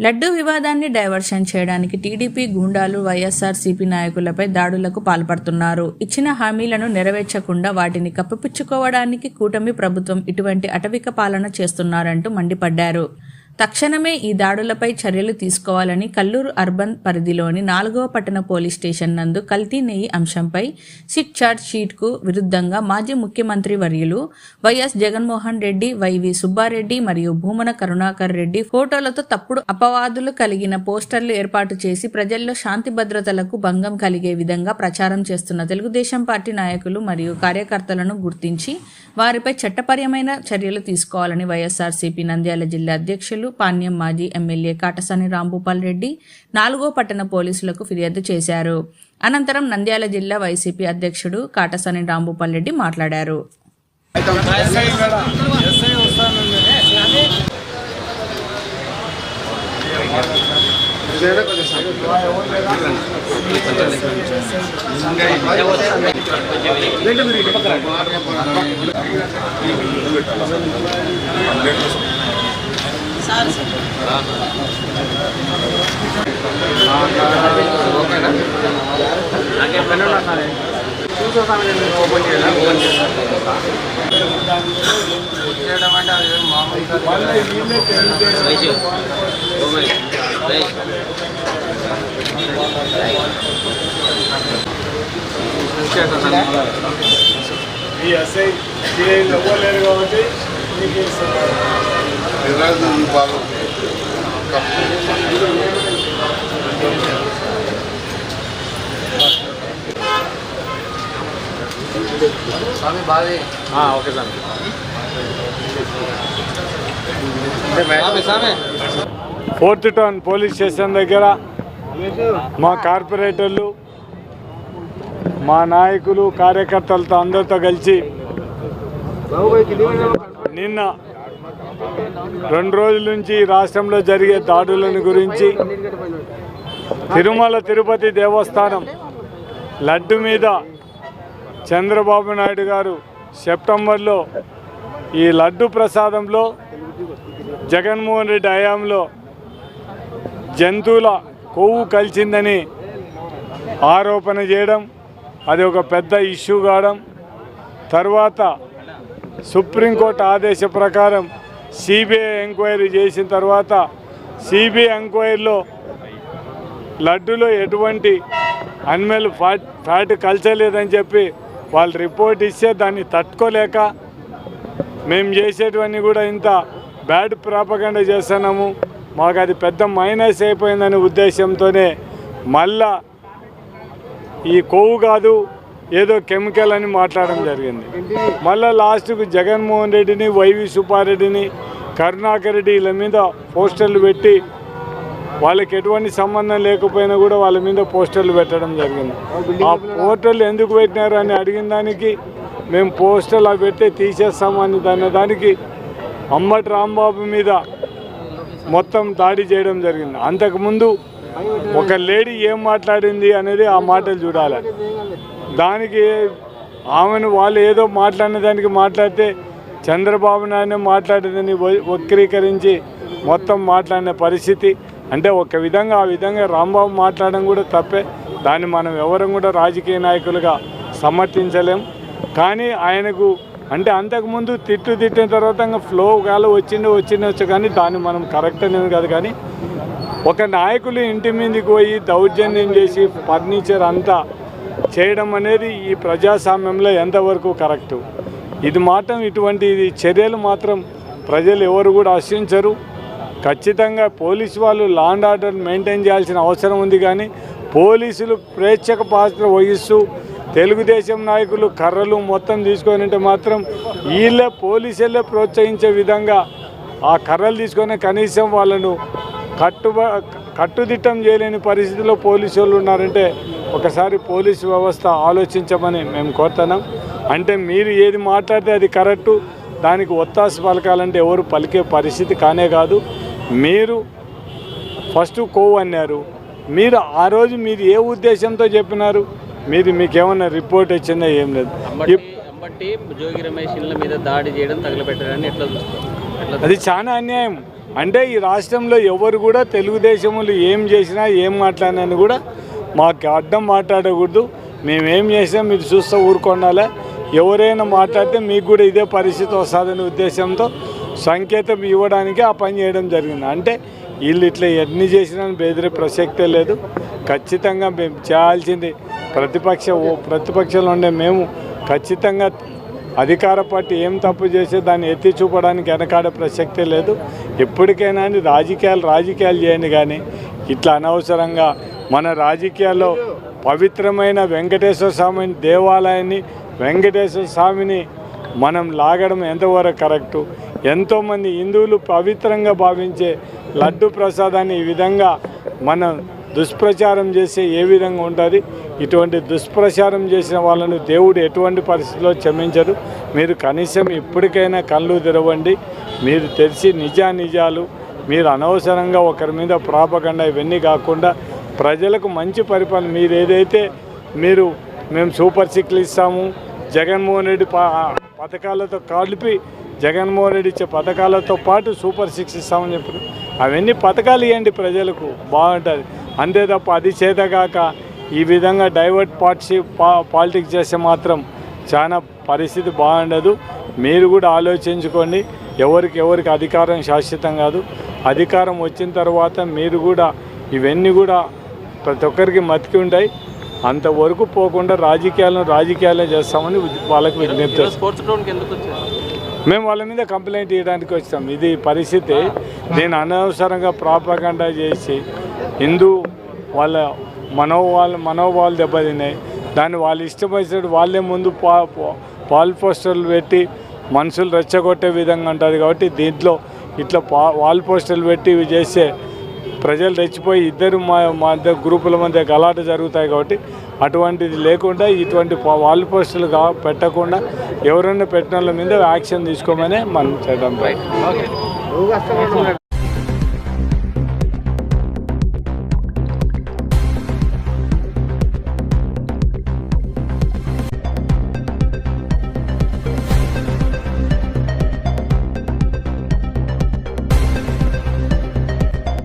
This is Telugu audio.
లడ్డూ వివాదాన్ని డైవర్షన్ చేయడానికి టీడీపీ గూండాలు వైఎస్ఆర్సీపీ నాయకులపై దాడులకు పాల్పడుతున్నారు. ఇచ్చిన హామీలను నెరవేర్చకుండా వాటిని కప్పిపుచ్చుకోవడానికి కూటమి ప్రభుత్వం ఇటువంటి అటవిక పాలన చేస్తున్నారంటూ మండిపడ్డారు. తక్షణమే ఈ దాడులపై చర్యలు తీసుకోవాలని కల్లూరు అర్బన్ పరిధిలోని 4వ పట్టణ పోలీస్ స్టేషన్ నందు కల్తీ నెయ్యి అంశంపై సిట్ ఛార్జ్ షీట్కు విరుద్ధంగా మాజీ ముఖ్యమంత్రి వర్యులు వైఎస్ జగన్మోహన్ రెడ్డి, వైవి సుబ్బారెడ్డి మరియు భూమన కరుణాకర్ రెడ్డి ఫోటోలతో తప్పుడు అపవాదులు కలిగిన పోస్టర్లు ఏర్పాటు చేసి ప్రజల్లో శాంతి భద్రతలకు భంగం కలిగే విధంగా ప్రచారం చేస్తున్న తెలుగుదేశం పార్టీ నాయకులు మరియు కార్యకర్తలను గుర్తించి వారిపై చట్టపరమైన చర్యలు తీసుకోవాలని వైఎస్ఆర్సీపీ నంద్యాల జిల్లా అధ్యక్షులు పాణ్యం మాజీ ఎమ్మెల్యే కాటసాని రాంభూపాల్ రెడ్డి 4వ పట్టణ పోలీసులకు ఫిర్యాదు చేశారు. అనంతరం నంద్యాల జిల్లా వైసీపీ అధ్యక్షుడు కాటసాని రాంభూపాల్ రెడ్డి మాట్లాడారు. ఓకేనా నాకే పని ఉన్నది చూసామండి ఓపెన్ చేయడం అంటే అది మామూలుగా ఈ ఎస్ఐ ఇవ్వలేరు కాబట్టి బాగా స్వామి బాగా ఓకే స్వామి 4th టౌన్ పోలీస్ స్టేషన్ దగ్గర మా కార్పొరేటర్లు, మా నాయకులు, కార్యకర్తలతో అందరితో కలిసి నిన్న 2 రోజుల నుంచి రాష్ట్రంలో జరిగే దాడులను గురించి, తిరుమల తిరుపతి దేవస్థానం లడ్డు మీద చంద్రబాబు నాయుడు గారు సెప్టెంబర్లో ఈ లడ్డు ప్రసాదంలో జగన్మోహన్ రెడ్డి హయాంలో జంతువుల కొవ్వు కలిసిందని ఆరోపణ చేయడం, అది ఒక పెద్ద ఇష్యూ కావడం, తర్వాత సుప్రీంకోర్టు ఆదేశ ప్రకారం సిబిఐ ఎంక్వైరీ చేసిన తర్వాత సిబిఐ ఎంక్వైరీలో లడ్డులో ఎటువంటి అనిమల్ ఫ్యాట్ కల్చలేదని చెప్పి వాళ్ళు రిపోర్ట్ ఇస్తే దాన్ని తట్టుకోలేక మేము చేసేటివన్నీ కూడా ఇంత బ్యాడ్ ప్రాపగండా చేస్తున్నాము, మాకు అది పెద్ద మైనస్ అయిపోయిందనే ఉద్దేశంతోనే మళ్ళా ఈ కొవ్వు కాదు ఏదో కెమికల్ అని మాట్లాడడం జరిగింది. మళ్ళీ లాస్ట్కు జగన్మోహన్ రెడ్డిని, వైవి సుబ్బారెడ్డిని, కరుణాకర్ రెడ్డి వీళ్ళ మీద పోస్టర్లు పెట్టి వాళ్ళకి ఎటువంటి సంబంధం లేకపోయినా కూడా వాళ్ళ మీద పోస్టర్లు పెట్టడం జరిగింది. ఆ పోస్టర్లు ఎందుకు పెట్టినారు అని అడిగిన దానికి మేము పోస్టర్లు అవి పెడితే తీసేస్తామని దానికి అంబటి రాంబాబు మీద మొత్తం దాడి చేయడం జరిగింది. అంతకుముందు ఒక లేడీ ఏం మాట్లాడింది అనేది ఆ మాటలు చూడాలి. దానికి ఆమెను వాళ్ళు ఏదో మాట్లాడిన దానికి మాట్లాడితే చంద్రబాబు నాయుడు మాట్లాడేదని వక్రీకరించి మొత్తం మాట్లాడిన పరిస్థితి. అంటే ఒక విధంగా ఆ విధంగా రాంబాబు మాట్లాడడం కూడా తప్పే, దాన్ని మనం ఎవరం కూడా రాజకీయ నాయకులుగా సమర్థించలేం. కానీ ఆయనకు అంటే అంతకుముందు తిట్టిన తర్వాత ఫ్లో కాలు వచ్చిండొచ్చు కానీ దాన్ని మనం కరెక్ట్ అనేది కాదు. కానీ ఒక నాయకులు ఇంటి మీదకి పోయి దౌర్జన్యం చేసి ఫర్నిచర్ అంతా చేయడం అనేది ఈ ప్రజాస్వామ్యంలో ఎంతవరకు కరెక్టు? ఇది మాత్రం ఇటువంటి చర్యలు మాత్రం ప్రజలు ఎవరు కూడా హర్షించరు. ఖచ్చితంగా పోలీసు వాళ్ళు లా అండ్ ఆర్డర్ మెయింటైన్ చేయాల్సిన అవసరం ఉంది. కానీ పోలీసులు ప్రేక్షక పాత్ర వహిస్తూ తెలుగుదేశం నాయకులు కర్రలు మొత్తం తీసుకొని ఉంటే మాత్రం వీళ్ళే పోలీసులే ప్రోత్సహించే విధంగా ఆ కర్రలు తీసుకొని కనీసం వాళ్ళను కట్టుదిట్టం చేయలేని పరిస్థితిలో పోలీసు వాళ్ళు ఉన్నారంటే ఒకసారి పోలీసు వ్యవస్థ ఆలోచించమని మేము కోరుతున్నాం. అంటే మీరు ఏది మాట్లాడితే అది కరెక్టు, దానికి ఒత్తాసు పలకాలంటే ఎవరు పలికే పరిస్థితి కానే కాదు. మీరు ఫస్ట్ కొవ్వు అన్నారు, మీరు ఆ రోజు మీరు ఏ ఉద్దేశంతో చెప్పినారు? మీకేమన్నా రిపోర్ట్ వచ్చిందా? ఏం లేదు. జోగి రమేష్ ఇళ్ళ మీద దాడి చేయడం, తగలబెట్టడాన్ని ఎట్లా చూస్తారు? అది చాలా అన్యాయం. అంటే ఈ రాష్ట్రంలో ఎవరు కూడా తెలుగుదేశంలో ఏం చేసినా ఏం మాట్లాడినా కూడా మాకు అడ్డం మాట్లాడకూడదు. మేమేం చేసినా మీరు చూస్తూ ఊరుకొండాలే. ఎవరైనా మాట్లాడితే మీకు కూడా ఇదే పరిస్థితి వస్తుందనే ఉద్దేశంతో సంకేతం ఇవ్వడానికి ఆ పని చేయడం జరిగింది. అంటే వీళ్ళు ఇట్లా ఎన్ని చేసినా బెదిరే ప్రసక్తే లేదు. ఖచ్చితంగా మేము చేయాల్సింది ప్రతిపక్షంలో ఉండే మేము ఖచ్చితంగా అధికార పార్టీ ఏం తప్పు చేస్తే దాన్ని ఎత్తి చూపడానికి వెనకాడే ప్రసక్తే లేదు. ఎప్పటికైనా రాజకీయాలు చేయండి, కానీ ఇట్లా అనవసరంగా మన రాజకీయాల్లో పవిత్రమైన వెంకటేశ్వర స్వామి దేవాలయాన్ని వెంకటేశ్వర స్వామిని మనం లాగడం ఎంతవరకు కరెక్టు? ఎంతోమంది హిందువులు పవిత్రంగా భావించే లడ్డు ప్రసాదాన్ని ఈ విధంగా మనం దుష్ప్రచారం చేస్తే ఏ విధంగా ఉంటుంది? ఇటువంటి దుష్ప్రచారం చేసిన వాళ్ళను దేవుడు ఎటువంటి పరిస్థితుల్లో క్షమించరు. మీరు కనీసం ఇప్పటికైనా కళ్ళు తెరవండి. మీరు తెలిసి నిజాలు మీరు అనవసరంగా ఒకరి మీద ప్రాపగండా ఇవన్నీ కాకుండా ప్రజలకు మంచి పరిపాలన మీరు ఏదైతే మేము సూపర్ సిక్లు ఇస్తాము, జగన్మోహన్ రెడ్డి పథకాలతో కలిపి జగన్మోహన్ రెడ్డి ఇచ్చే పథకాలతో పాటు సూపర్ సిక్స్ ఇస్తామని చెప్పి అవన్నీ పథకాలు ఇవ్వండి, ప్రజలకు బాగుంటుంది. అంతే తప్ప అది చేతగాక ఈ విధంగా డైవర్ట్ పాలిటిక్స్ చేస్తే మాత్రం చాలా పరిస్థితి బాగుండదు. మీరు కూడా ఆలోచించుకోండి. ఎవరికి అధికారం శాశ్వతం కాదు. అధికారం వచ్చిన తర్వాత మీరు కూడా ఇవన్నీ కూడా ప్రతి ఒక్కరికి మతికి ఉంటాయి. అంతవరకు పోకుండా రాజకీయాలే చేస్తామని వాళ్ళకి విజ్ఞప్తి. స్పోర్ట్స్ గ్రౌండ్కి ఎందుకు వచ్చారు? మేము వాళ్ళ మీద కంప్లైంట్ ఇవ్వడానికి వచ్చాం. ఇది పరిస్థితి. నేను అనవసరంగా ప్రాపగండా చేసి హిందూ వాళ్ళ మనోభావాలు దెబ్బతిన్నాయి. దాన్ని వాళ్ళు ఇష్టం వచ్చినట్టు వాళ్ళే ముందు వాల్ పోస్టర్లు పెట్టి మనుషులు రెచ్చగొట్టే విధంగా ఉంటుంది. కాబట్టి దీంట్లో ఇట్లా వాల్ పోస్టర్లు పెట్టి ఇవి చేస్తే ప్రజలు రెచ్చిపోయి ఇద్దరు మధ్య గ్రూపుల మధ్య గలాట జరుగుతాయి. కాబట్టి అటువంటిది లేకుండా ఇటువంటి వాల్ పోస్టులు పెట్టకుండా ఎవరైనా పెట్టిన వాళ్ళ మీద యాక్షన్ తీసుకోమని మనం చేయడం.